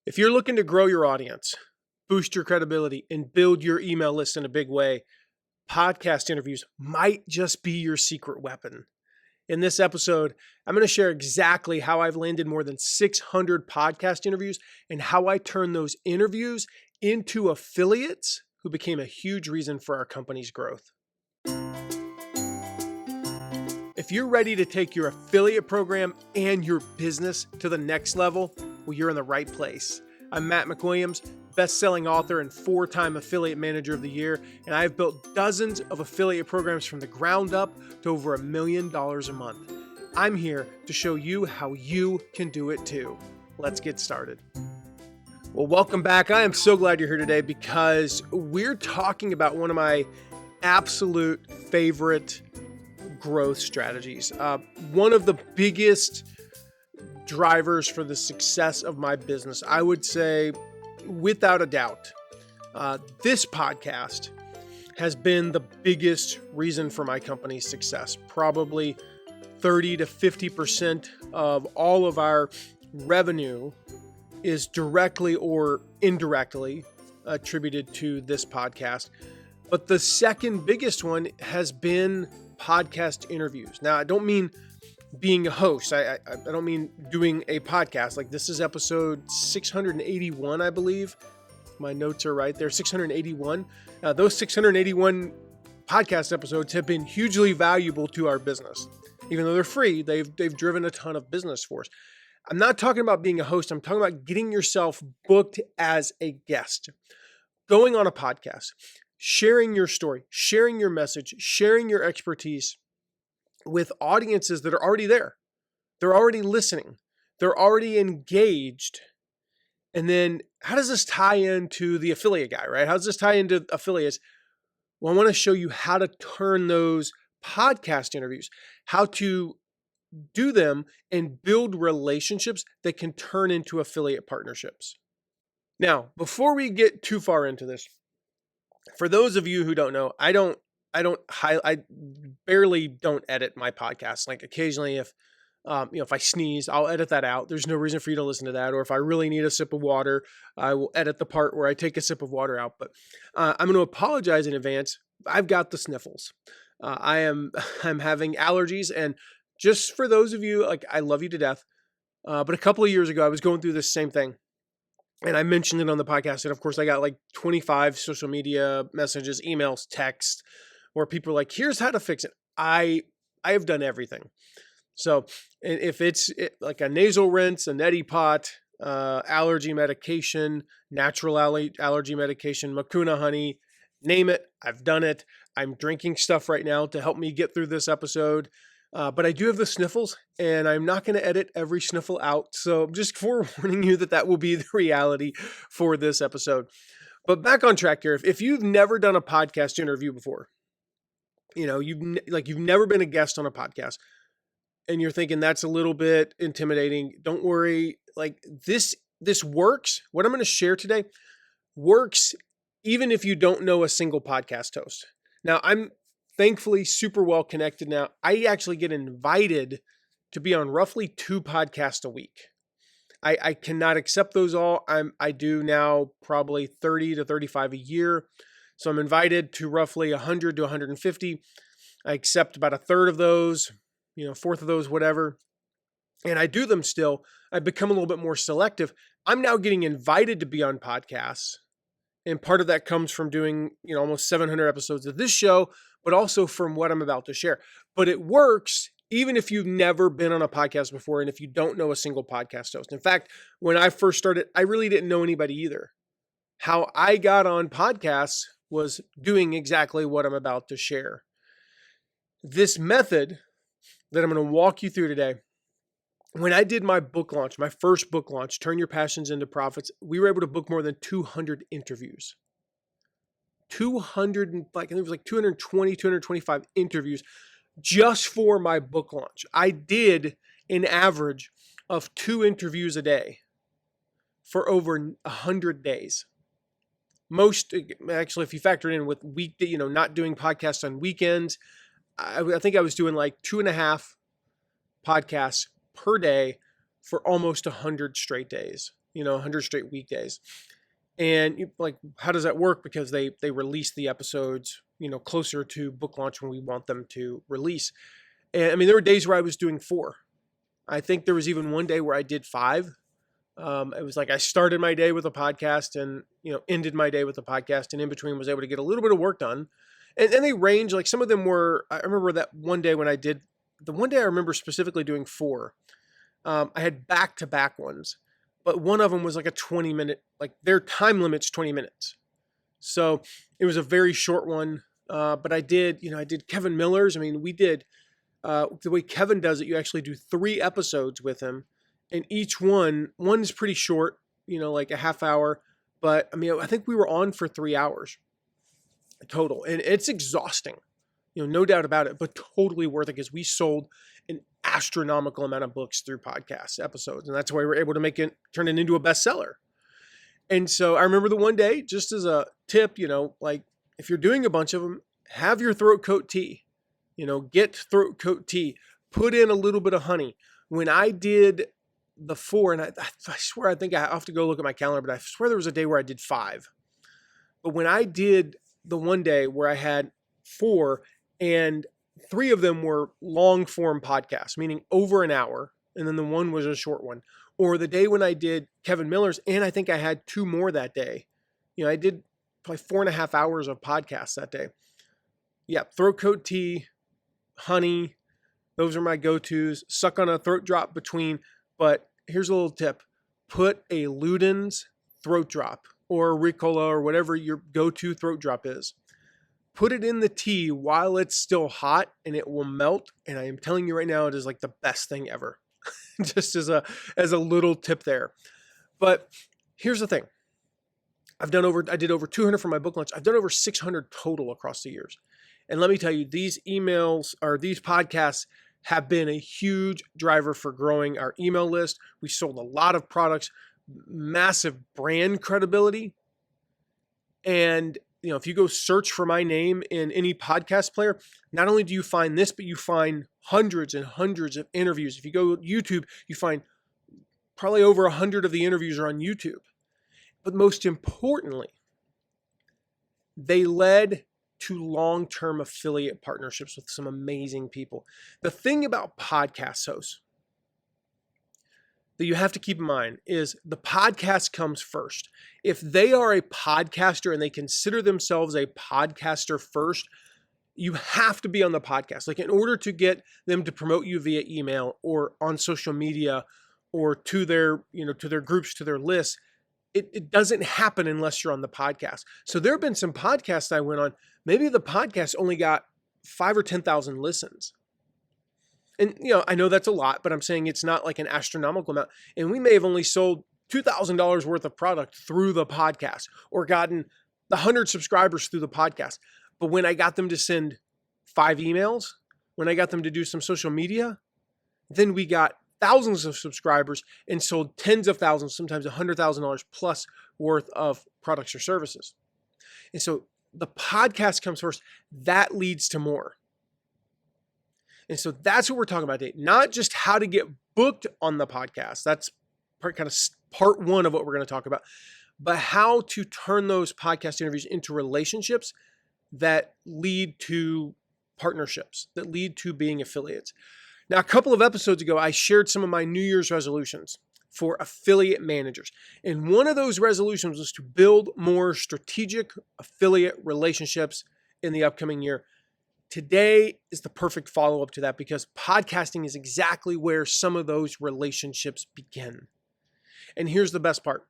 If you're looking to grow your audience, boost your credibility, and build your email list in a big way, podcast interviews might just be your secret weapon. In this episode, I'm going to share exactly how I've landed more than 600 podcast interviews and how I turned those interviews into affiliates who became a huge reason for our company's growth. If you're ready to take your affiliate program and your business to the next level, well, you're in the right place. I'm Matt McWilliams, best-selling author and 4-time Affiliate Manager of the Year, and I've built dozens of affiliate programs from the ground up to over $1 million a month. I'm here to show you how you can do it too. Let's get started. Well, welcome back. I am so glad you're here today because we're talking about one of my absolute favorite growth strategies. One of the biggest drivers for the success of my business, I would say, without a doubt, this podcast has been the biggest reason for my company's success. Probably 30 to 50% of all of our revenue is directly or indirectly attributed to this podcast. But the second biggest one has been podcast interviews. Now, I don't mean being a host. I don't mean doing a podcast. Like, this is episode 681, I believe. My notes are right there, 681. Those 681 podcast episodes have been hugely valuable to our business. Even though they're free, they've driven a ton of business for us. I'm not talking about being a host. I'm talking about getting yourself booked as a guest, going on a podcast, sharing your story, sharing your message, sharing your expertise with audiences that are already there. They're already listening. They're already engaged. And then how does this tie into the affiliate guy, right? How does this tie into affiliates? Well, I want to show you how to turn those podcast interviews, how to do them and build relationships that can turn into affiliate partnerships. Now, before we get too far into this, for those of you who don't know, I barely don't edit my podcast. Like, occasionally if I sneeze, I'll edit that out. There's no reason for you to listen to that. Or if I really need a sip of water, I will edit the part where I take a sip of water out. But I'm going to apologize in advance. I've got the sniffles. I'm having allergies. And just for those of you, like, I love you to death. But a couple of years ago, I was going through this same thing. And I mentioned it on the podcast. And of course, I got like 25 social media messages, emails, texts, where people are like, here's how to fix it. I have done everything. So if it's like a nasal rinse, a neti pot, allergy medication, natural allergy medication, Mucuna honey, name it, I've done it. I'm drinking stuff right now to help me get through this episode. But I do have the sniffles, and I'm not going to edit every sniffle out. So I'm just forewarning you that will be the reality for this episode. But back on track here. If you've never done a podcast interview before, you've never been a guest on a podcast, and you're thinking that's a little bit intimidating, don't worry. Like, this works. What I'm going to share today works even if you don't know a single podcast host. Now, I'm thankfully super well connected now. I actually get invited to be on roughly 2 podcasts a week. I cannot accept those all. I do now probably 30 to 35 a year. So I'm invited to roughly 100 to 150. I accept about a third of those, fourth of those, whatever. And I do them still. I've become a little bit more selective. I'm now getting invited to be on podcasts. And part of that comes from doing, almost 700 episodes of this show, but also from what I'm about to share. But it works even if you've never been on a podcast before and if you don't know a single podcast host. In fact, when I first started, I really didn't know anybody either. How I got on podcasts was doing exactly what I'm about to share. This method that I'm going to walk you through today, when I did my book launch, my first book launch, Turn Your Passions into Profits, we were able to book more than 200 interviews. 200, I think it was like 220, 225 interviews just for my book launch. I did an average of 2 interviews a day for over 100 days. Most, actually, if you factor it in with not doing podcasts on weekends, I think I was doing like 2.5 podcasts per day for almost 100 straight days. 100 straight weekdays. And how does that work? Because they release the episodes, closer to book launch when we want them to release. And I mean, there were days where I was doing 4. I think there was even one day where I did 5. It was like I started my day with a podcast and, ended my day with a podcast, and in between was able to get a little bit of work done. And they range, like some of them were, I remember that one day when I did, the one day I remember specifically doing 4. I had back-to-back ones, but one of them was like a 20-minute, like their time limit's 20 minutes. So it was a very short one. But I did Kevin Miller's. I mean, we did, the way Kevin does it, you actually do 3 episodes with him, and each one is pretty short, like a half hour. But I mean, I think we were on for 3 hours total, and it's exhausting, no doubt about it, but totally worth it because we sold an astronomical amount of books through podcast episodes, and that's why we're able to turn it into a bestseller. And so I remember the one day, just as a tip, like if you're doing a bunch of them, have your throat coat tea, get throat coat tea, put in a little bit of honey. When I did the 4, and I swear, I think I have to go look at my calendar, but I swear there was a day where I did 5. But when I did the one day where I had 4, and 3 of them were long form podcasts, meaning over an hour, and then the one was a short one. Or the day when I did Kevin Miller's, and I think I had 2 more that day. I did probably 4.5 hours of podcasts that day. Yeah, throat coat tea, honey, those are my go-tos. Suck on a throat drop between, but here's a little tip. Put a Luden's throat drop or a Ricola or whatever your go-to throat drop is. Put it in the tea while it's still hot, and it will melt. And I am telling you right now, it is like the best thing ever. Just as a little tip there. But here's the thing. I did over 200 for my book launch. I've done over 600 total across the years. And let me tell you, these podcasts have been a huge driver for growing our email list. We sold a lot of products, massive brand credibility. And if you go search for my name in any podcast player, not only do you find this, but you find hundreds and hundreds of interviews. If you go to YouTube, you find probably over 100 of the interviews are on YouTube. But most importantly, they led to long-term affiliate partnerships with some amazing people. The thing about podcast hosts that you have to keep in mind is the podcast comes first. If they are a podcaster and they consider themselves a podcaster first, you have to be on the podcast. Like in order to get them to promote you via email or on social media or to their groups, to their lists, it doesn't happen unless you're on the podcast. So there have been some podcasts I went on, maybe the podcast only got 5,000 or 10,000 listens. And, I know that's a lot, but I'm saying it's not like an astronomical amount. And we may have only sold $2,000 worth of product through the podcast or gotten 100 subscribers through the podcast. But when I got them to send 5 emails, when I got them to do some social media, then we got thousands of subscribers and sold tens of thousands, sometimes $100,000 plus worth of products or services. And so the podcast comes first. That leads to more. And so that's what we're talking about today. Not just how to get booked on the podcast. That's part 1 of what we're going to talk about. But how to turn those podcast interviews into relationships that lead to partnerships, that lead to being affiliates. Now, a couple of episodes ago, I shared some of my New Year's resolutions for affiliate managers. And one of those resolutions was to build more strategic affiliate relationships in the upcoming year. Today is the perfect follow-up to that because podcasting is exactly where some of those relationships begin. And here's the best part.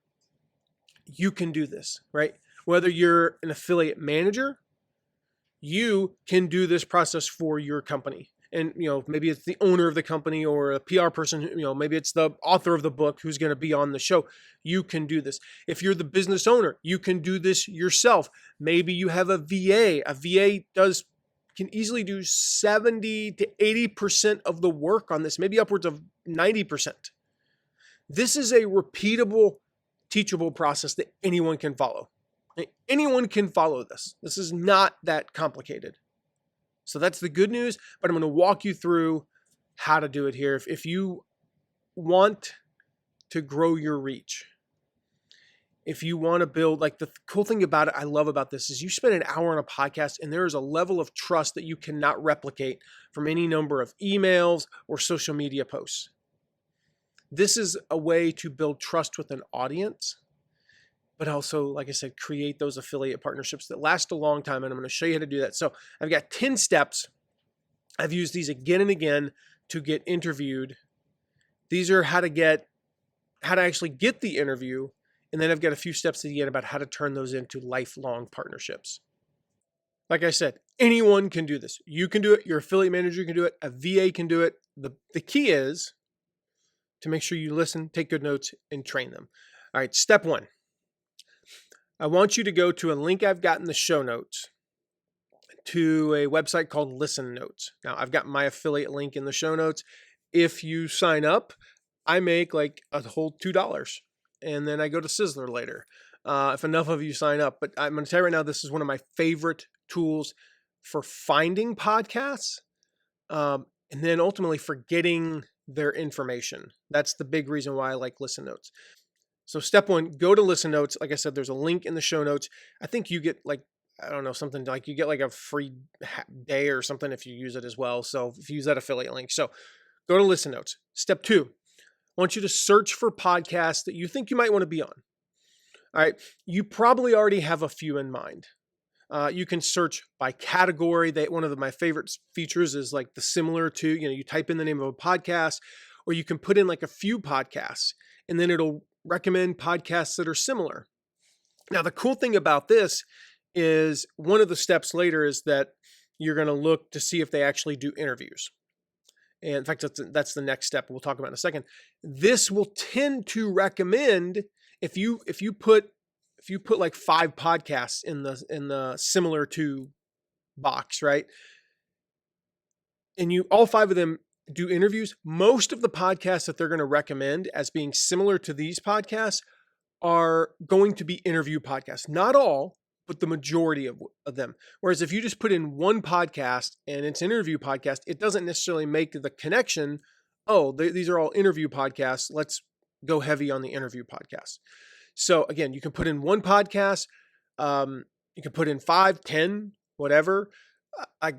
You can do this, right? Whether you're an affiliate manager, you can do this process for your company. And, maybe it's the owner of the company or a PR person, maybe it's the author of the book who's going to be on the show. You can do this. If you're the business owner, you can do this yourself. Maybe you have a VA. A VA can easily do 70 to 80% of the work on this, maybe upwards of 90%. This is a repeatable, teachable process that anyone can follow. Anyone can follow this. This is not that complicated. So that's the good news, but I'm going to walk you through how to do it here. If you want to grow your reach, if you want to build, like the cool thing about it, I love about this is you spend an hour on a podcast and there is a level of trust that you cannot replicate from any number of emails or social media posts. This is a way to build trust with an audience, but also, like I said, create those affiliate partnerships that last a long time. And I'm going to show you how to do that. So I've got 10 steps. I've used these again and again to get interviewed. These are how to actually get the interview. And then I've got a few steps at the end about how to turn those into lifelong partnerships. Like I said, anyone can do this. You can do it. Your affiliate manager can do it. A VA can do it. The key is to make sure you listen, take good notes, and train them. All right, step 1. I want you to go to a link I've got in the show notes to a website called Listen Notes. Now, I've got my affiliate link in the show notes. If you sign up, I make like a whole $2. And then I go to Sizzler later if enough of you sign up. But I'm going to tell you right now, this is one of my favorite tools for finding podcasts and then ultimately for getting their information. That's the big reason why I like Listen Notes. So step 1, go to Listen Notes. Like I said, there's a link in the show notes. I think you get like, I don't know, something like you get like a free day or something if you use it as well. So if you use that affiliate link. So go to Listen Notes. Step 2. I want you to search for podcasts that you think you might want to be on. All right. You probably already have a few in mind. You can search by category. One of my favorite features is like the similar to, you type in the name of a podcast, or you can put in like a few podcasts and then it'll recommend podcasts that are similar. Now, the cool thing about this is one of the steps later is that you're going to look to see if they actually do interviews. And in fact, that's the next step we'll talk about in a second. This will tend to recommend if you put like 5 podcasts in the similar to box, right? And all 5 of them do interviews. Most of the podcasts that they're going to recommend as being similar to these podcasts are going to be interview podcasts. Not all, but the majority of them. Whereas if you just put in one podcast and it's an interview podcast, it doesn't necessarily make the connection. Oh, these are all interview podcasts. Let's go heavy on the interview podcast. So again, you can put in one podcast. You can put in 5, 10, whatever.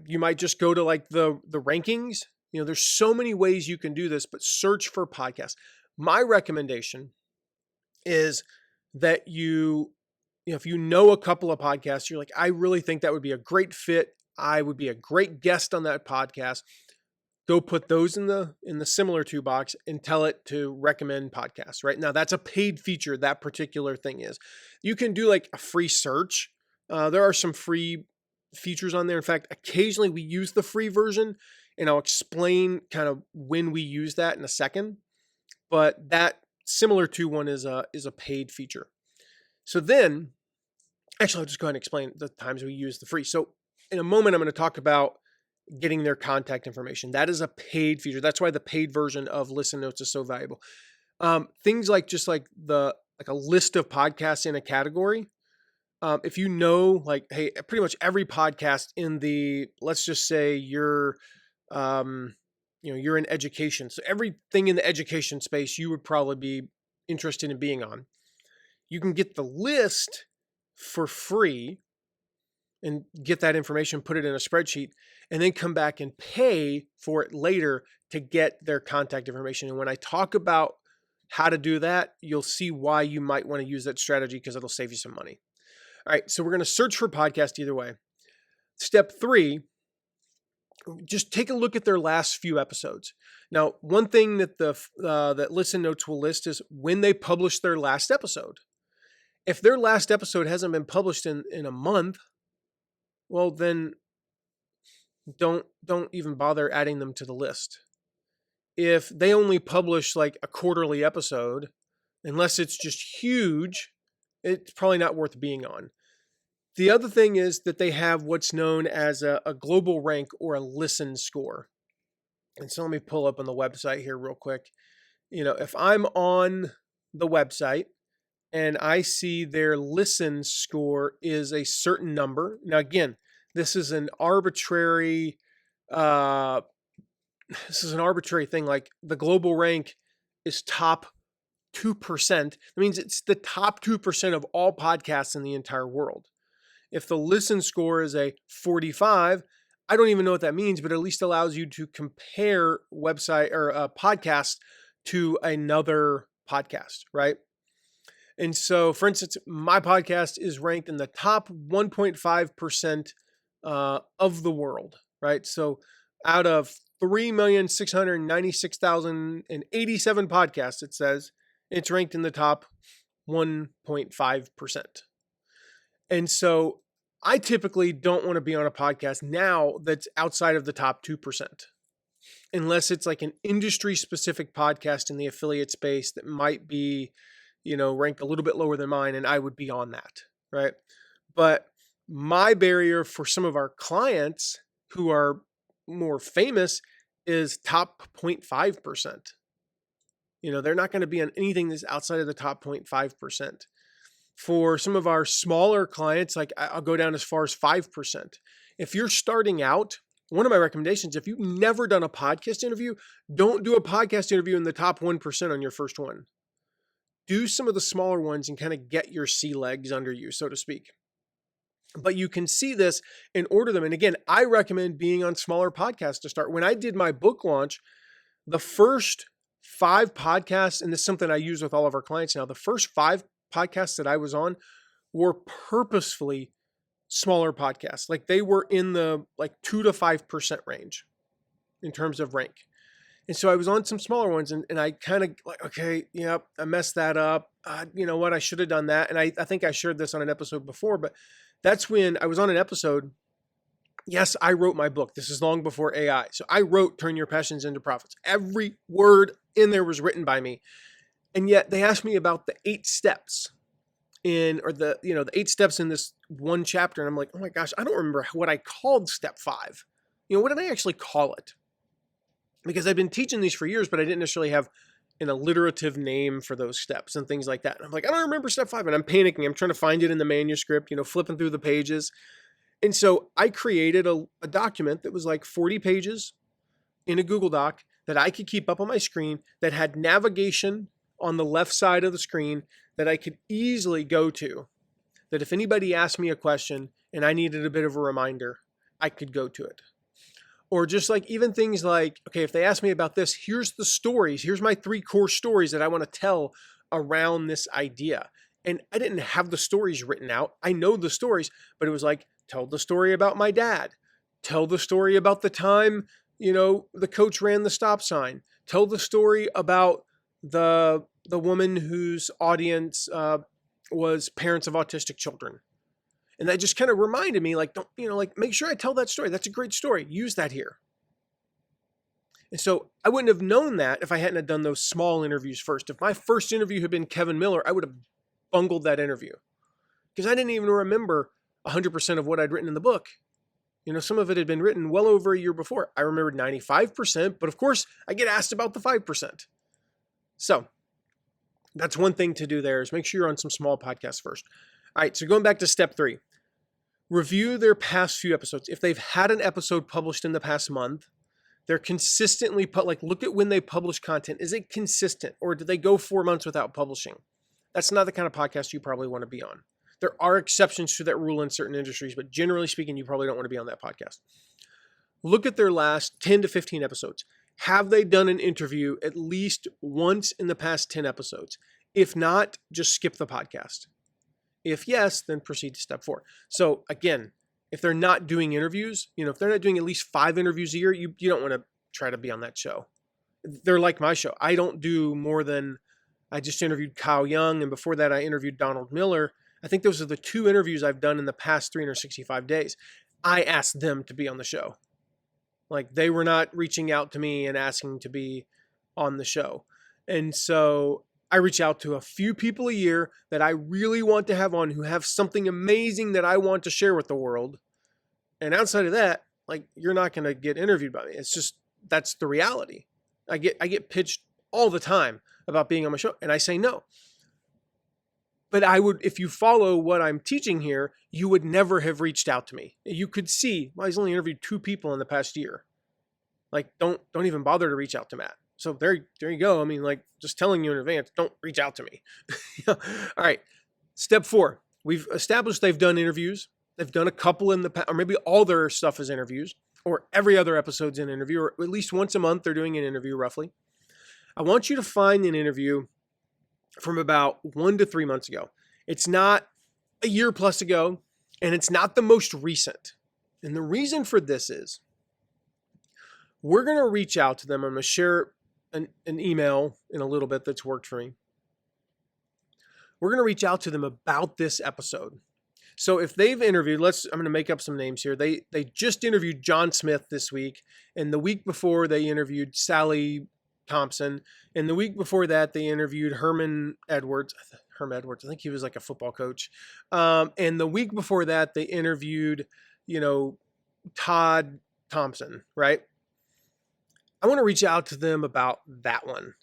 You might just go to like the rankings. There's so many ways you can do this, but search for podcasts. My recommendation is that if you know a couple of podcasts, you're like, I really think that would be a great fit. I would be a great guest on that podcast. Go put those in the similar to box and tell it to recommend podcasts. Right now, that's a paid feature. That particular thing is. You can do like a free search. There are some free features on there. In fact, occasionally we use the free version, and I'll explain kind of when we use that in a second. But that similar to one is a paid feature. So then, actually, I'll just go ahead and explain the times we use the free. So in a moment, I'm going to talk about getting their contact information. That is a paid feature. That's why the paid version of Listen Notes is so valuable. Things like just like a list of podcasts in a category. If you know, like, hey, pretty much every podcast in let's just say you're in education. So everything in the education space, you would probably be interested in being on. You can get the list for free and get that information, put it in a spreadsheet, and then come back and pay for it later to get their contact information. And when I talk about how to do that, you'll see why you might want to use that strategy because it'll save you some money. All right, so we're going to search for podcast either way. Step 3, just take a look at their last few episodes. Now, one thing that that Listen Notes will list is when they published their last episode. If their last episode hasn't been published in a month, well, then don't even bother adding them to the list. If they only publish like a quarterly episode, unless it's just huge, it's probably not worth being on. The other thing is that they have what's known as a global rank or a listen score. And so let me pull up on the website here real quick. If I'm on the website and I see their listen score is a certain number. Now, again, this is an arbitrary thing. Like the global rank is top 2%, that means it's the top 2% of all podcasts in the entire world. If the listen score is a 45, I don't even know what that means, but at least allows you to compare website or a podcast to another podcast, right? And so, for instance, my podcast is ranked in the top 1.5% of the world, right? So out of 3,696,087 podcasts, it says it's ranked in the top 1.5%. And so I typically don't want to be on a podcast now that's outside of the top 2%, unless it's like an industry specific podcast in the affiliate space that might be, ranked a little bit lower than mine, and I would be on that, right? But my barrier for some of our clients who are more famous is top 0.5%. They're not going to be on anything that's outside of the top 0.5%. For some of our smaller clients, like I'll go down as far as 5%. If you're starting out, one of my recommendations, if you've never done a podcast interview, don't do a podcast interview in the top 1% on your first one. Do some of the smaller ones and kind of get your sea legs under you, so to speak. But you can see this and order them. And again, I recommend being on smaller podcasts to start. When I did my book launch, the first 5 podcasts, and this is something I use with all of our clients now, the first 5 podcasts that I was on were purposefully smaller podcasts. Like they were in the 2 to 5% range in terms of rank. And so I was on some smaller ones and I kind of okay, yep, I messed that up. You know what? I should have done that. And I think I shared this on an episode before, but that's when I was on an episode. Yes, I wrote my book. This is long before AI. So I wrote Turn Your Passions into Profits. Every word in there was written by me. And yet they asked me about the 8 steps the 8 steps in this one chapter. And I'm like, oh my gosh, I don't remember what I called step 5. What did I actually call it? Because I've been teaching these for years, but I didn't necessarily have an alliterative name for those steps and things like that. And I'm like, I don't remember step 5. And I'm panicking. I'm trying to find it in the manuscript, flipping through the pages. And so I created a document that was like 40 pages in a Google Doc that I could keep up on my screen, that had navigation on the left side of the screen that I could easily go to, that if anybody asked me a question and I needed a bit of a reminder, I could go to it. Or just like even things like, okay, if they ask me about this, here's the stories. Here's my 3 core stories that I want to tell around this idea. And I didn't have the stories written out. I know the stories, but it was like, tell the story about my dad. Tell the story about the time, the coach ran the stop sign. Tell the story about the woman whose audience was parents of autistic children. And that just kind of reminded me, make sure I tell that story. That's a great story. Use that here. And so I wouldn't have known that if I hadn't done those small interviews first. If my first interview had been Kevin Miller, I would have bungled that interview because I didn't even remember 100% of what I'd written in the book. Some of it had been written well over a year before. I remembered 95%, but of course I get asked about the 5%. So that's one thing to do there, is make sure you're on some small podcasts first. All right, so going back to step 3, review their past few episodes. If they've had an episode published in the past month, they're consistently look at when they publish content. Is it consistent, or did they go 4 months without publishing? That's not the kind of podcast you probably want to be on. There are exceptions to that rule in certain industries, but generally speaking, you probably don't want to be on that podcast. Look at their last 10 to 15 episodes. Have they done an interview at least once in the past 10 episodes? If not, just skip the podcast. If yes, then proceed to step 4. So again, if they're not doing interviews, if they're not doing at least 5 interviews a year, you don't want to try to be on that show. They're like my show. I don't do more than, I just interviewed Kyle Young, and before that I interviewed Donald Miller. I think those are the 2 interviews I've done in the past 365 days. I asked them to be on the show. They were not reaching out to me and asking to be on the show. And so I reach out to a few people a year that I really want to have on, who have something amazing that I want to share with the world. And outside of that, you're not going to get interviewed by me. It's just, that's the reality. I get pitched all the time about being on my show, and I say no. But I would, if you follow what I'm teaching here, you would never have reached out to me. You could see, well, he's only interviewed 2 people in the past year. Don't even bother to reach out to Matt. So there you go. I mean, like, just telling you in advance, don't reach out to me. All right. Step 4. We've established they've done interviews. They've done a couple in the past, or maybe all their stuff is interviews, or every other episode's an interview, or at least once a month they're doing an interview roughly. I want you to find an interview from about 1 to 3 months ago. It's not a year plus ago, and it's not the most recent. And the reason for this is we're going to reach out to them. I'm going to share an email in a little bit that's worked for me. We're going to reach out to them about this episode. So if they've interviewed, I'm going to make up some names here. They just interviewed John Smith this week, and the week before they interviewed Sally Thompson, and the week before that they interviewed Herm Edwards. I think he was like a football coach. And the week before that they interviewed, Todd Thompson, right? I want to reach out to them about that one,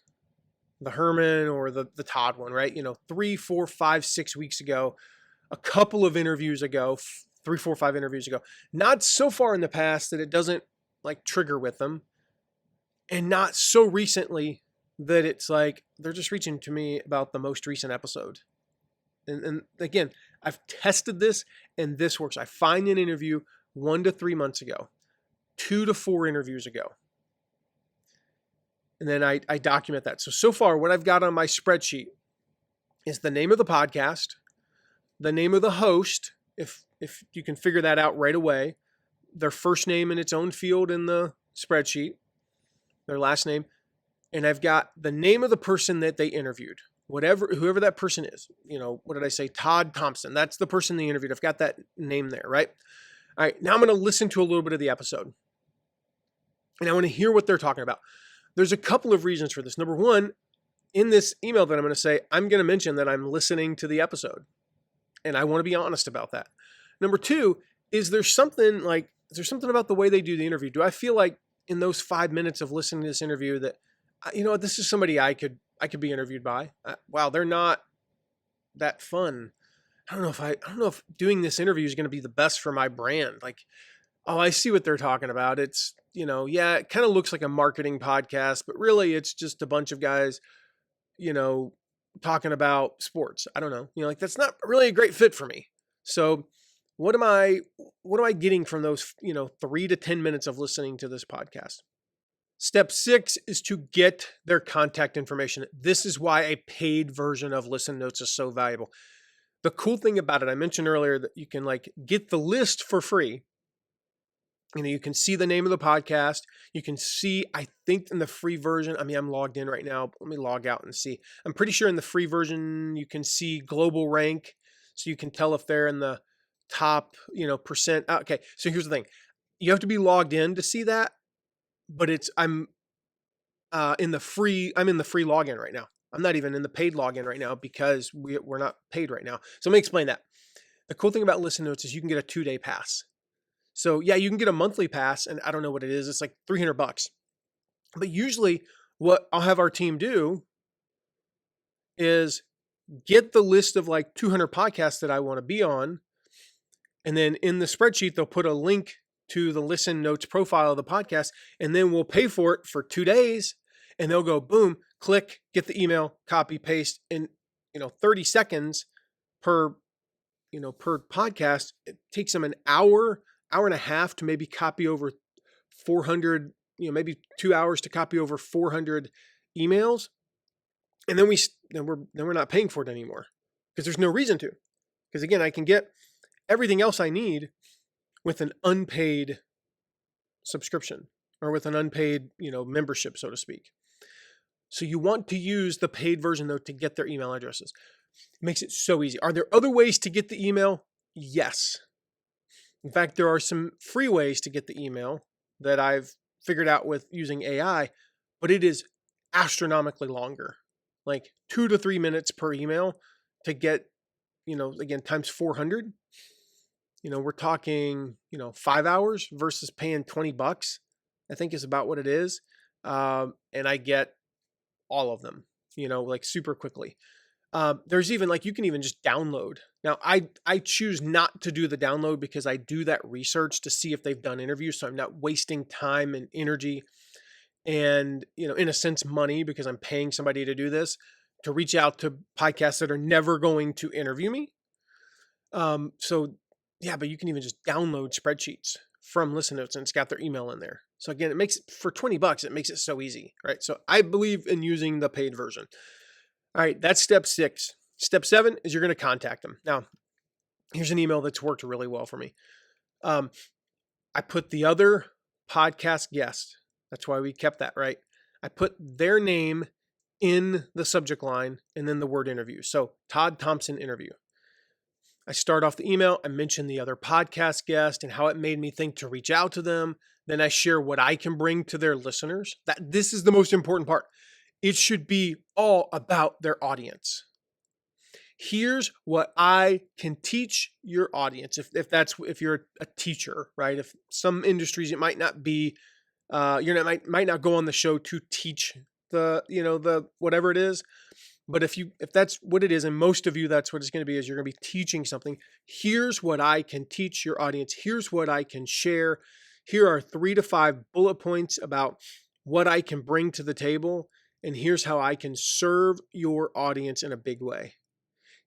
the Herman or the Todd one, right? 3, 4, 5, 6 weeks ago, a couple of interviews ago, 3, 4, 5 interviews ago, not so far in the past that it doesn't like trigger with them, and not so recently that it's like they're just reaching to me about the most recent episode. And again, I've tested this and this works. I find an interview 1 to 3 months ago, 2 to 4 interviews ago. And then I document that. So far, what I've got on my spreadsheet is the name of the podcast, the name of the host, if you can figure that out right away, their first name in its own field in the spreadsheet, their last name, and I've got the name of the person that they interviewed, whoever that person is. What did I say? Todd Thompson. That's the person they interviewed. I've got that name there, right? All right, now I'm going to listen to a little bit of the episode, and I want to hear what they're talking about. There's a couple of reasons for this. Number one, in this email that I'm going to say, I'm going to mention that I'm listening to the episode, and I want to be honest about that. Number two, is there something about the way they do the interview? Do I feel like in those 5 minutes of listening to this interview that, this is somebody I could be interviewed by? Wow, they're not that fun. I don't know if doing this interview is going to be the best for my brand. Like, oh, I see what they're talking about. It's, it kind of looks like a marketing podcast, but really it's just a bunch of guys, talking about sports. I don't know, that's not really a great fit for me. So what am I getting from those, 3 to 10 minutes of listening to this podcast? Step 6 is to get their contact information. This is why a paid version of Listen Notes is so valuable. The cool thing about it, I mentioned earlier that you can get the list for free. You can see the name of the podcast. You can see, I think in the free version, I'm logged in right now. Let me log out and see. I'm pretty sure in the free version, you can see global rank. So you can tell if they're in the top, percent. Okay. So here's the thing. You have to be logged in to see that, but I'm in the free login right now. I'm not even in the paid login right now because we're not paid right now. So let me explain that. The cool thing about Listen Notes is you can get a 2-day pass. So yeah, you can get a monthly pass, and I don't know what it is. It's like $300. But usually what I'll have our team do is get the list of 200 podcasts that I want to be on. And then in the spreadsheet, they'll put a link to the Listen Notes profile of the podcast, and then we'll pay for it for 2 days. And they'll go, boom, click, get the email, copy, paste, in 30 seconds per podcast. It takes them an hour and a half to maybe copy over 400, maybe 2 hours to copy over 400 emails. And then we're not paying for it anymore because there's no reason to. Because again, I can get everything else I need with an unpaid subscription or with an unpaid, membership, so to speak. So you want to use the paid version though to get their email addresses. It makes it so easy. Are there other ways to get the email? Yes. In fact, there are some free ways to get the email that I've figured out with using AI, but it is astronomically longer, 2 to 3 minutes per email to get, again, times 400. We're talking, 5 hours versus paying $20, I think is about what it is. And I get all of them, super quickly. There's even you can even just download. Now I choose not to do the download because I do that research to see if they've done interviews. So I'm not wasting time and energy and, in a sense, money, because I'm paying somebody to do this, to reach out to podcasts that are never going to interview me. So yeah, but you can even just download spreadsheets from Listen Notes and it's got their email in there. So again, it makes it for $20, it makes it so easy, right? So I believe in using the paid version. All right, that's step 6. Step 7 is you're going to contact them. Now, here's an email that's worked really well for me. I put the other podcast guest. That's why we kept that, right? I put their name in the subject line and then the word interview. So Todd Thompson interview. I start off the email. I mention the other podcast guest and how it made me think to reach out to them. Then I share what I can bring to their listeners. This is the most important part. It should be all about their audience. Here's what I can teach your audience. If you're a teacher, right? If some industries it might not be, might not go on the show to teach the whatever it is. But if that's what it is, and most of you, that's what it's going to be, is you're going to be teaching something. Here's what I can teach your audience. Here's what I can share. Here are 3 to 5 bullet points about what I can bring to the table. And here's how I can serve your audience in a big way.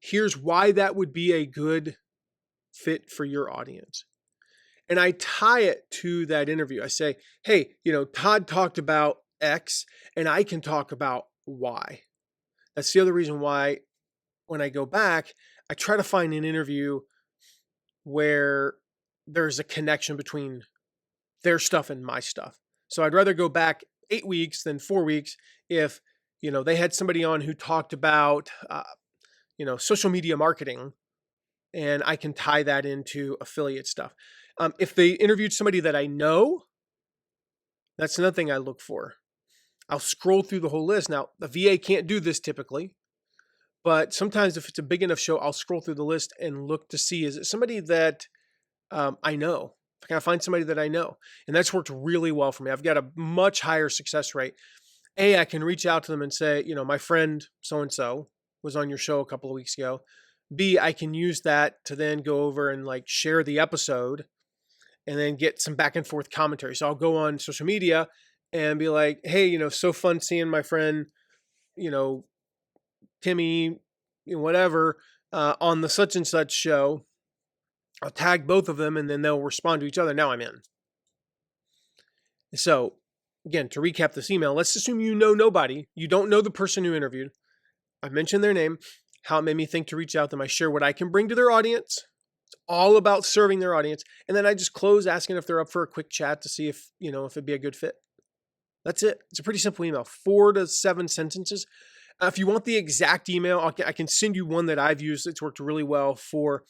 Here's why that would be a good fit for your audience. And I tie it to that interview. I say, hey, Todd talked about X and I can talk about Y. That's the other reason why when I go back, I try to find an interview where there's a connection between their stuff and my stuff. So I'd rather go back 8 weeks than 4 weeks if, they had somebody on who talked about, social media marketing, and I can tie that into affiliate stuff. If they interviewed somebody that I know, that's another thing I look for. I'll scroll through the whole list. Now, the VA can't do this typically, but sometimes if it's a big enough show, I'll scroll through the list and look to see, is it somebody that I know? Can I find somebody that I know? And that's worked really well for me. I've got a much higher success rate. I can reach out to them and say, my friend so-and-so was on your show a couple of weeks ago. B, I can use that to then go over and share the episode and then get some back and forth commentary. So I'll go on social media and be like, hey, so fun seeing my friend, Timmy, whatever, on the such and such show. I'll tag both of them and then they'll respond to each other. Now I'm in. So again, to recap this email, let's assume you know nobody. You don't know the person who interviewed. I mentioned their name, how it made me think to reach out to them. I share what I can bring to their audience. It's all about serving their audience. And then I just close asking if they're up for a quick chat to see if it'd be a good fit. That's it. It's a pretty simple email, 4 to 7 sentences. If you want the exact email, I can send you one that I've used. It's worked really well for,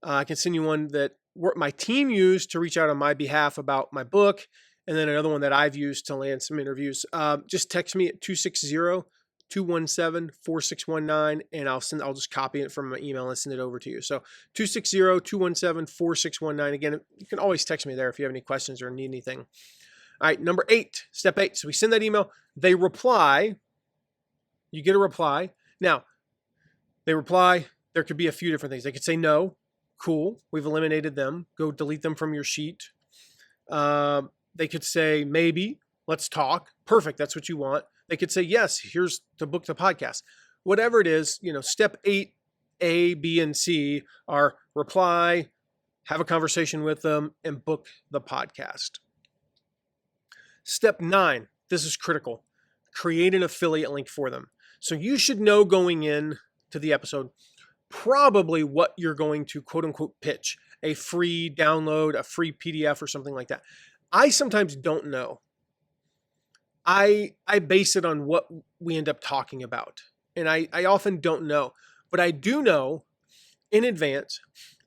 I can send you one that my team used to reach out on my behalf about my book. And then another one that I've used to land some interviews. Just text me at 260-217-4619 and I'll just copy it from my email and send it over to you. So 260-217-4619. Again, you can always text me there if you have any questions or need anything. All right, number 8, step 8. So we send that email. They reply. You get a reply. Now, they reply. There could be a few different things. They could say no. Cool. We've eliminated them. Go delete them from your sheet. They could say maybe. Let's talk. Perfect. That's what you want. They could say yes. Here's to book the podcast. Whatever it is, step 8, A, B, and C are reply, have a conversation with them, and book the podcast. Step 9, this is critical. Create an affiliate link for them. So you should know going in to the episode probably what you're going to quote unquote pitch, a free download, a free PDF or something like that. I sometimes don't know. I base it on what we end up talking about. And I often don't know, but I do know in advance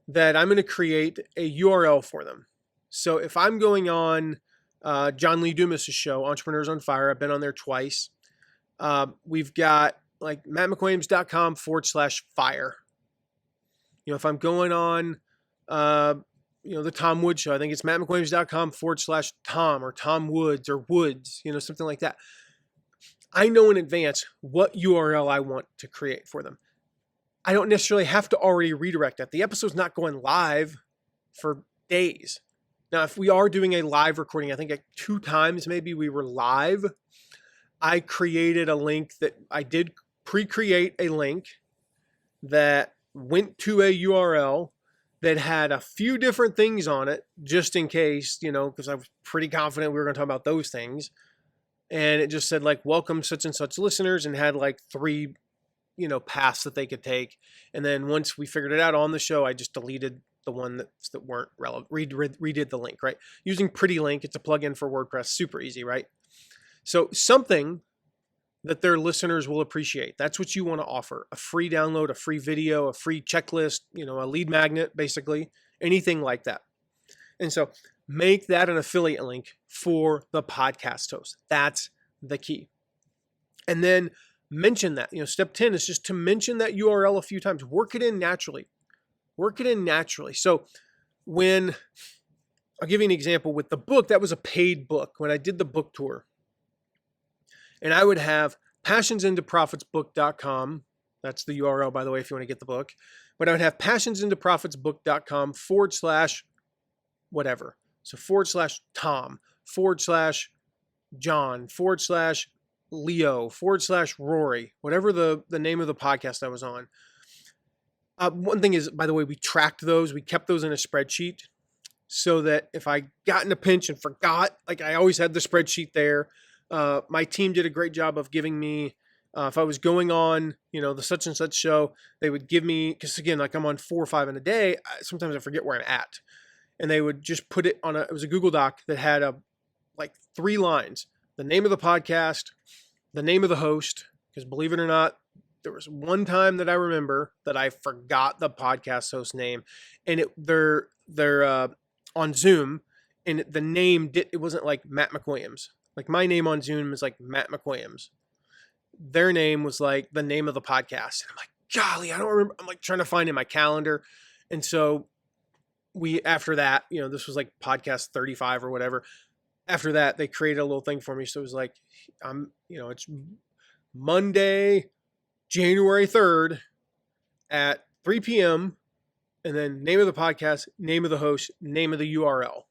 that I'm going to create a URL for them. So if I'm going on John Lee Dumas' show, Entrepreneurs on Fire. I've been on there twice. We've got mattmcwilliams.com/fire. If I'm going on, the Tom Woods show, I think it's mattmcwilliams.com/Tom or Tom Woods or Woods, something like that. I know in advance what URL I want to create for them. I don't necessarily have to already redirect that. The episode's not going live for days. Now, if we are doing a live recording, I think like 2 times maybe we were live, I created a link that I did pre-create a link that went to a URL that had a few different things on it, just in case, because I was pretty confident we were going to talk about those things. And it just said like, welcome such and such listeners, and had like 3, paths that they could take. And then once we figured it out on the show, I just deleted the one that weren't relevant, redid the link, right? Using Pretty Link, it's a plugin for WordPress, super easy, right? So something that their listeners will appreciate. That's what you want to offer. A free download, a free video, a free checklist, a lead magnet, basically, anything like that. And so make that an affiliate link for the podcast host. That's the key. And then mention that. Step 10 is just to mention that URL a few times. Work it in naturally. So I'll give you an example with the book, that was a paid book when I did the book tour. And I would have passionsintoprofitsbook.com. That's the URL, by the way, if you want to get the book. But I would have passionsintoprofitsbook.com /whatever. So /Tom, /John, /Leo, /Rory, whatever the name of the podcast I was on. One thing is, by the way, we tracked those. We kept those in a spreadsheet so that if I got in a pinch and forgot, like I always had the spreadsheet there. My team did a great job of giving me, if I was going on, the such and such show, they would give me, because again, like I'm on 4 or 5 in a day, sometimes I forget where I'm at. And they would just put it on it was a Google Doc that had like 3 lines, the name of the podcast, the name of the host, because believe it or not, there was one time that I remember that I forgot the podcast host name, and they're on Zoom, and the name it wasn't like Matt McWilliams. Like my name on Zoom is like Matt McWilliams. Their name was like the name of the podcast. And I'm like, golly, I don't remember. I'm like trying to find it in my calendar. And so after that, this was like podcast 35 or whatever. After that, they created a little thing for me. So it was like, it's Monday, January 3rd at 3 p.m. And then name of the podcast, name of the host, name of the URL.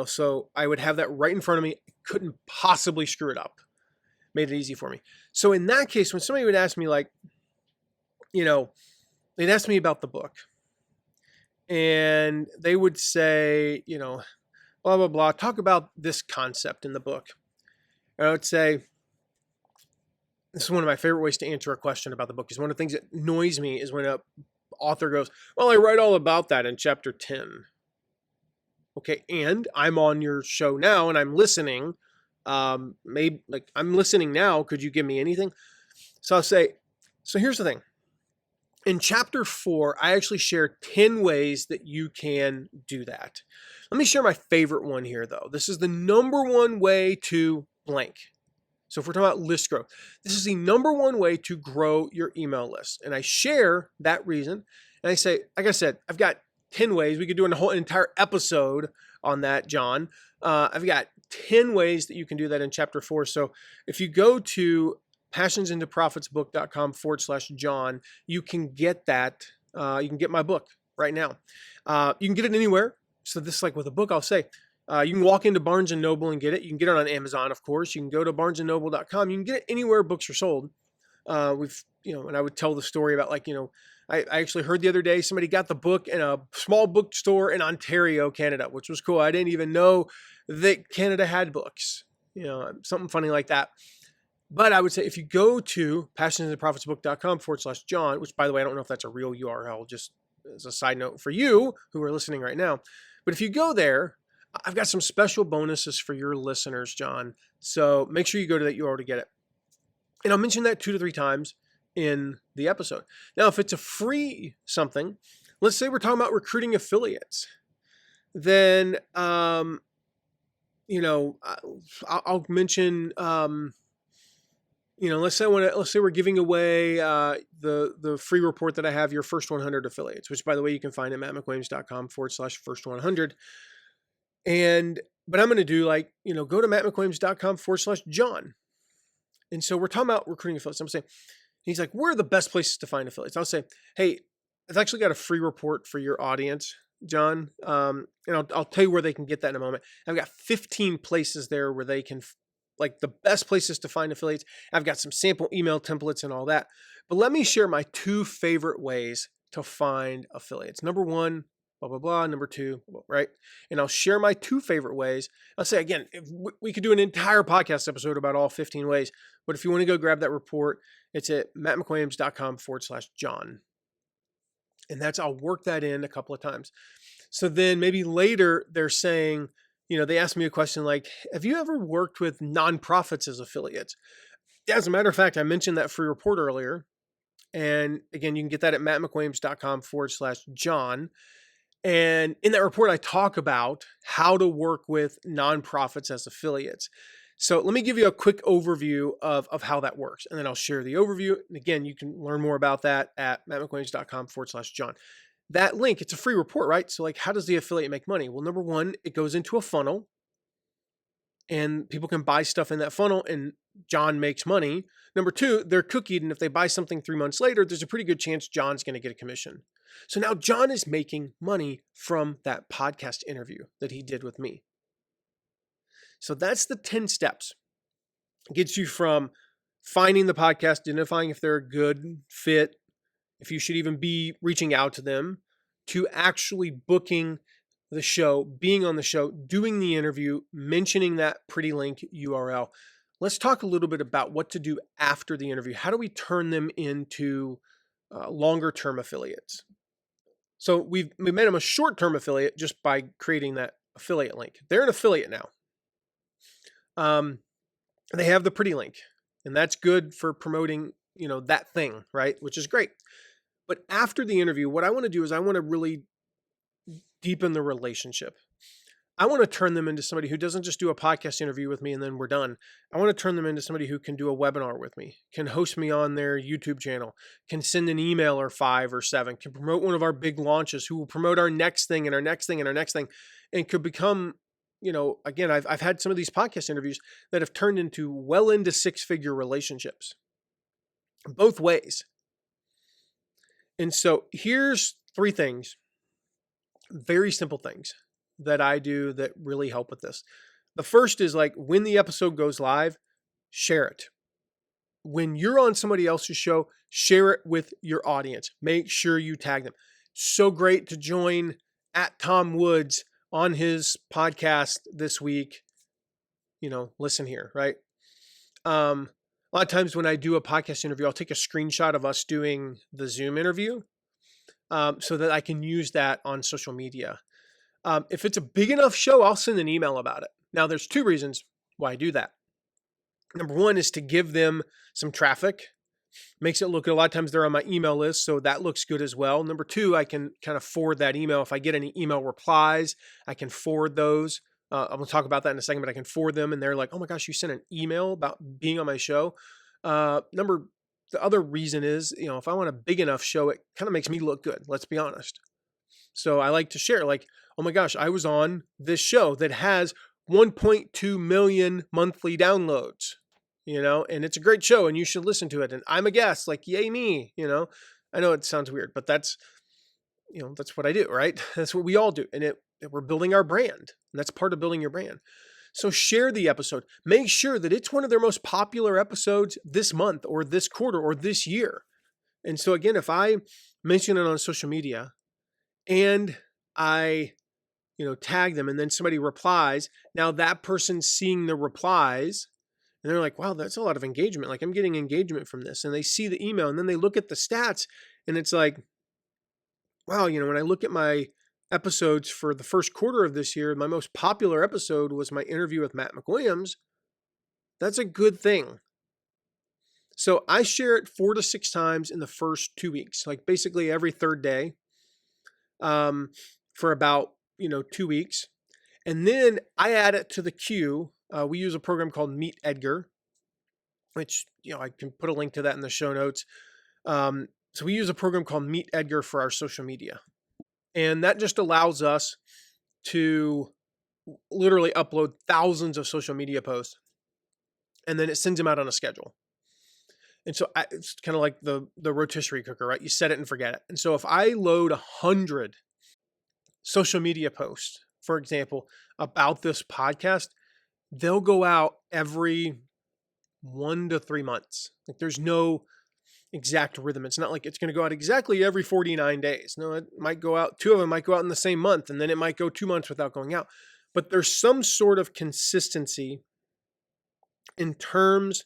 So I would have that right in front of me. Couldn't possibly screw it up. Made it easy for me. So in that case, when somebody would ask me like, they'd ask me about the book, and they would say, blah, blah, blah, talk about this concept in the book. And I would say, this is one of my favorite ways to answer a question about the book, is one of the things that annoys me is when an author goes, well, I write all about that in chapter 10. Okay, and I'm on your show now and I'm listening. Maybe like I'm listening now. Could you give me anything? So I'll say, so here's the thing. In chapter 4, I actually share 10 ways that you can do that. Let me share my favorite one here, though. This is the number 1 way to blank. So if we're talking about list growth, this is the number 1 way to grow your email list. And I share that reason. And I say, like I said, I've got 10 ways. We could do an entire episode on that, John. I've got 10 ways that you can do that in chapter 4. So if you go to passionsintoprofitsbook.com /John, you can get that. You can get my book right now. You can get it anywhere. So this is like with a book, I'll say, you can walk into Barnes & Noble and get it. You can get it on Amazon, of course. You can go to barnesandnoble.com. You can get it anywhere books are sold. And I would tell the story about like, I actually heard the other day somebody got the book in a small bookstore in Ontario, Canada, which was cool. I didn't even know that Canada had books, something funny like that. But I would say if you go to passionsintoprofitsbook.com /John, which by the way, I don't know if that's a real URL, just as a side note for you who are listening right now. But if you go there, I've got some special bonuses for your listeners, John. So make sure you go to that URL to get it. And I'll mention that 2 to 3 times in the episode. Now, if it's a free something, let's say we're talking about recruiting affiliates, then, I'll mention, let's say we're giving away the free report that I have, your first 100 affiliates, which by the way, you can find at mattmcwilliams.com /first 100. But I'm going to do go to mattmcwilliams.com /John. And so we're talking about recruiting affiliates. I'm saying, he's like, where are the best places to find affiliates? I'll say, hey, I've actually got a free report for your audience John. And I'll tell you where they can get that in a moment. I've got 15 places there where they can, like the best places to find affiliates. I've got some sample email templates and all that. But let me share my 2 favorite ways to find affiliates. Number 1, blah, blah, blah. Number 2, right? And I'll share my 2 favorite ways. I'll say again, if we could do an entire podcast episode about all 15 ways. But if you want to go grab that report, it's at mattmcwilliams.com/John. And I'll work that in a couple of times. So then maybe later they're saying, they asked me a question like, have you ever worked with nonprofits as affiliates? As a matter of fact, I mentioned that free report earlier. And again, you can get that at mattmcwilliams.com/John. And in that report, I talk about how to work with nonprofits as affiliates. So let me give you a quick overview of how that works. And then I'll share the overview. And again, you can learn more about that at mattmcwilliams.com/John. That link, it's a free report, right? So like, how does the affiliate make money? Well, number 1, it goes into a funnel and people can buy stuff in that funnel and John makes money. Number 2, they're cookied. And if they buy something 3 months later, there's a pretty good chance John's going to get a commission. So now John is making money from that podcast interview that he did with me. So that's the 10 steps. It gets you from finding the podcast, identifying if they're a good fit, if you should even be reaching out to them, to actually booking the show, being on the show, doing the interview, mentioning that pretty link URL. Let's talk a little bit about what to do after the interview. How do we turn them into longer term affiliates? So we made them a short term affiliate just by creating that affiliate link. They're an affiliate now. They have the pretty link, and that's good for promoting, that thing, right? Which is great. But after the interview, what I want to do is I want to really deepen the relationship. I want to turn them into somebody who doesn't just do a podcast interview with me and then we're done. I want to turn them into somebody who can do a webinar with me, can host me on their YouTube channel, can send an email or 5 or 7, can promote one of our big launches, who will promote our next thing and our next thing and our next thing, and could become, again, I've had some of these podcast interviews that have turned into well into 6-figure relationships, both ways. And so here's 3 things, very simple things that I do that really help with this. The first is like, when the episode goes live, share it. When you're on somebody else's show, share it with your audience. Make sure you tag them. So great to join at Tom Woods on his podcast this week. Listen here, right? A lot of times when I do a podcast interview, I'll take a screenshot of us doing the Zoom interview so that I can use that on social media. If it's a big enough show, I'll send an email about it. Now, there's 2 reasons why I do that. Number 1 is to give them some traffic. Makes it look good. A lot of times they're on my email list, so that looks good as well. Number 2, I can kind of forward that email. If I get any email replies, I can forward those. I'm going to talk about that in a second, but I can forward them, and they're like, oh my gosh, you sent an email about being on my show. The other reason is, if I want a big enough show, it kind of makes me look good. Let's be honest. So I like to share, like, oh my gosh, I was on this show that has 1.2 million monthly downloads, and it's a great show and you should listen to it. And I'm a guest, like, yay me, I know it sounds weird, but that's what I do, right? That's what we all do. And we're building our brand, and that's part of building your brand. So share the episode. Make sure that it's one of their most popular episodes this month or this quarter or this year. And so again, if I mention it on social media and I, tag them and then somebody replies, now that person's seeing the replies and they're like, wow, that's a lot of engagement. Like, I'm getting engagement from this. And they see the email and then they look at the stats and it's like, wow, when I look at my episodes for the first quarter of this year, my most popular episode was my interview with Matt McWilliams. That's a good thing. So I share it 4 to 6 times in the first 2 weeks, like basically every 3rd day, for about, 2 weeks. And then I add it to the queue. We use a program called Meet Edgar, which, I can put a link to that in the show notes. So we use a program called Meet Edgar for our social media. And that just allows us to literally upload thousands of social media posts, and then it sends them out on a schedule. And so it's kind of like the rotisserie cooker, right? You set it and forget it. And so if I load 100 social media posts, for example, about this podcast, they'll go out every 1 to 3 months. Like there's no exact rhythm. It's not like it's going to go out exactly every 49 days. No, it might go out, two of them might go out in the same month, and then it might go 2 months without going out. But there's some sort of consistency in terms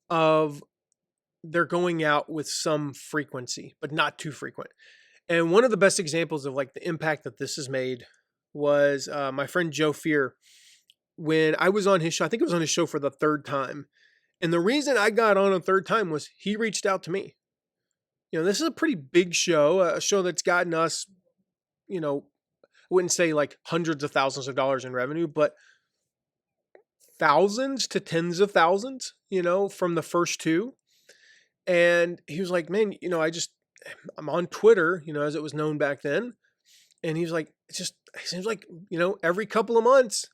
of they're going out with some frequency, but not too frequent. And one of the best examples of like the impact that this has made was my friend Joe Fear. When I was on his show, I think it was on his show for the third time. And the reason I got on a third time was he reached out to me. This is a pretty big show, a show that's gotten us, I wouldn't say like hundreds of thousands of dollars in revenue, but thousands to tens of thousands, from the first two. And he was like, man, I'm on Twitter, as it was known back then. And he was like, it seems like, every couple of months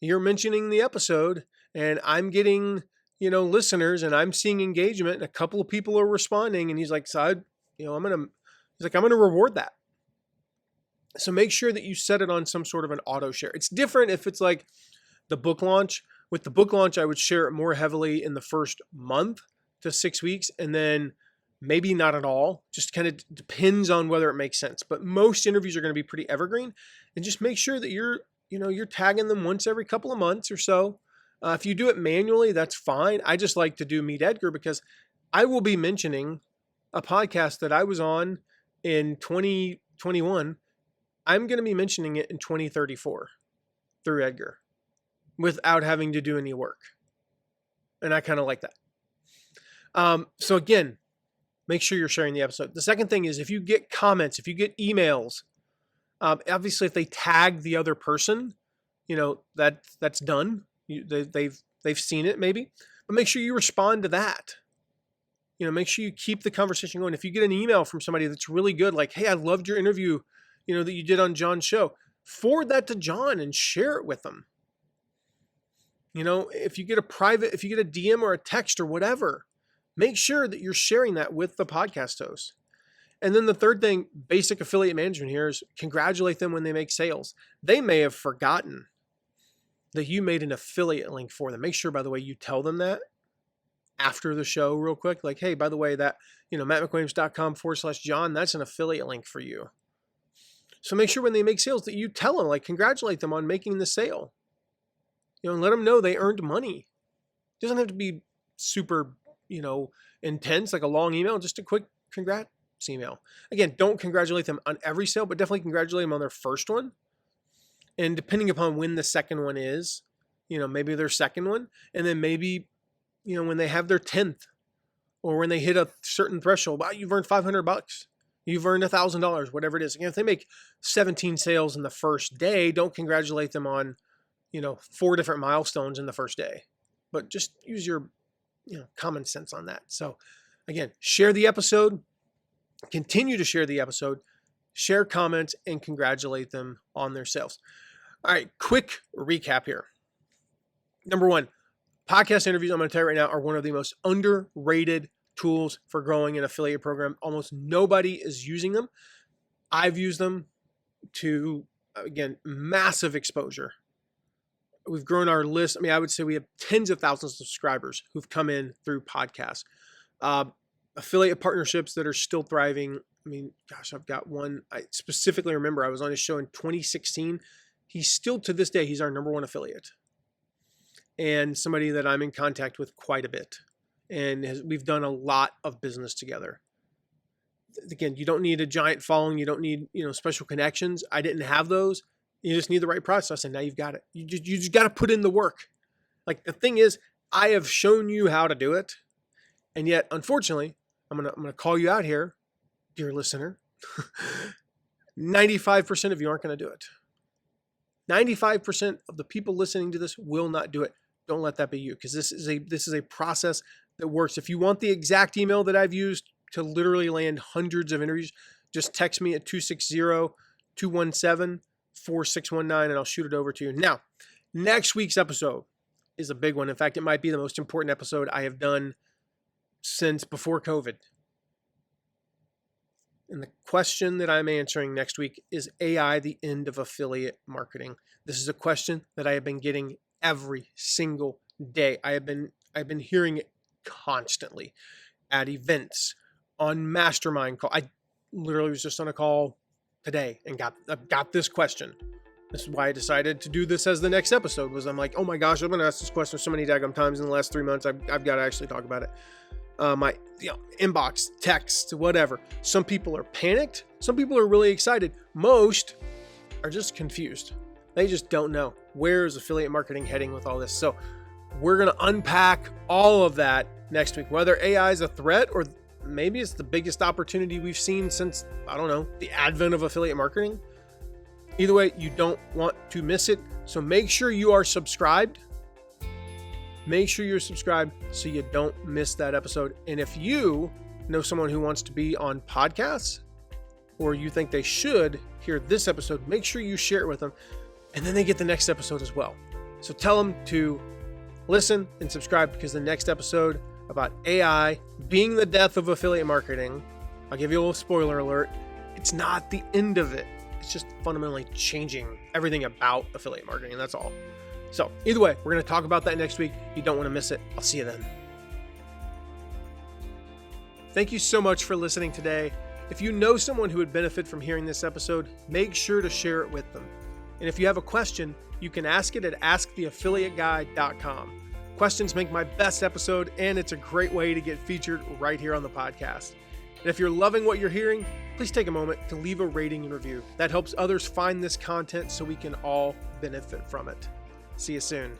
you're mentioning the episode and I'm getting, listeners and I'm seeing engagement and a couple of people are responding. And he's like, so I'm going to reward that. So make sure that you set it on some sort of an auto share. It's different if it's like the book launch. With the book launch, I would share it more heavily in the first month to 6 weeks, and then maybe not at all. Just kind of depends on whether it makes sense. But most interviews are going to be pretty evergreen, and just make sure that you're tagging them once every couple of months or so. If you do it manually, that's fine. I just like to do Meet Edgar because I will be mentioning a podcast that I was on in 2021. I'm going to be mentioning it in 2034 through Edgar without having to do any work. And I kind of like that. So again, make sure you're sharing the episode. The second thing is if you get comments, if you get emails, obviously if they tag the other person, that's done. They've seen it maybe, but make sure you respond to that. Make sure you keep the conversation going. If you get an email from somebody that's really good, like, hey, I loved your interview, that you did on John's show, forward that to John and share it with them. If you get a DM or a text or whatever, make sure that you're sharing that with the podcast host. And then the third thing, basic affiliate management here, is congratulate them when they make sales. They may have forgotten that you made an affiliate link for them. Make sure, by the way, you tell them that after the show real quick. Like, hey, by the way, that, mattmcwilliams.com/John, that's an affiliate link for you. So make sure when they make sales that you tell them, like, congratulate them on making the sale. And let them know they earned money. It doesn't have to be super, intense, like a long email, just a quick congrats email. Again, don't congratulate them on every sale, but definitely congratulate them on their first one. And depending upon when the second one is, maybe their second one, and then maybe, when they have their 10th or when they hit a certain threshold, wow, you've earned $500. You've earned $1,000, whatever it is. Again, if they make 17 sales in the first day, don't congratulate them on, 4 different milestones in the first day, but just use your, common sense on that. So again, share the episode, continue to share the episode, share comments, and congratulate them on their sales. All right, quick recap here. Number one, podcast interviews, I'm going to tell you right now, are one of the most underrated tools for growing an affiliate program. Almost nobody is using them. I've used them to, again, massive exposure. We've grown our list. I would say we have tens of thousands of subscribers who've come in through podcasts. Affiliate partnerships that are still thriving. I've got one. I specifically remember I was on his show in 2016. He's still, to this day, he's our number one affiliate. And somebody that I'm in contact with quite a bit. And we've done a lot of business together. Again, you don't need a giant following. You don't need, special connections. I didn't have those. You just need the right process, and now you've got it. You just got to put in the work. Like, the thing is, I have shown you how to do it, and yet, unfortunately, I'm gonna call you out here, dear listener. 95% of you aren't going to do it. 95% of the people listening to this will not do it. Don't let that be you, because this is a process that works. If you want the exact email that I've used to literally land hundreds of interviews, just text me at 260-217-4619 and I'll shoot it over to you. Now, next week's episode is a big one. In fact, it might be the most important episode I have done since before COVID. And the question that I'm answering next week is AI the end of affiliate marketing? This is a question that I have been getting every single day. I've been hearing it constantly at events, on mastermind call. I literally was just on a call today and got this question. This is why I decided to do this as the next episode. Was I'm like, oh my gosh, I've been asked this question so many daggum times in the last 3 months. I've got to actually talk about it. My inbox, text, whatever. Some people are panicked. Some people are really excited. Most are just confused. They just don't know where is affiliate marketing heading with all this. So we're going to unpack all of that next week, whether AI is a threat or maybe it's the biggest opportunity we've seen since, I don't know, the advent of affiliate marketing. Either way, you don't want to miss it. So make sure you are subscribed. Make sure you're subscribed so you don't miss that episode. And if you know someone who wants to be on podcasts or you think they should hear this episode, make sure you share it with them. And then they get the next episode as well. So tell them to listen and subscribe, because the next episode about AI being the death of affiliate marketing, I'll give you a little spoiler alert, it's not the end of it. It's just fundamentally changing everything about affiliate marketing, and that's all. So either way, we're going to talk about that next week. You don't want to miss it. I'll see you then. Thank you so much for listening today. If you know someone who would benefit from hearing this episode, make sure to share it with them. And if you have a question, you can ask it at asktheaffiliateguy.com. Questions make my best episode, and it's a great way to get featured right here on the podcast. And if you're loving what you're hearing, please take a moment to leave a rating and review. That helps others find this content so we can all benefit from it. See you soon.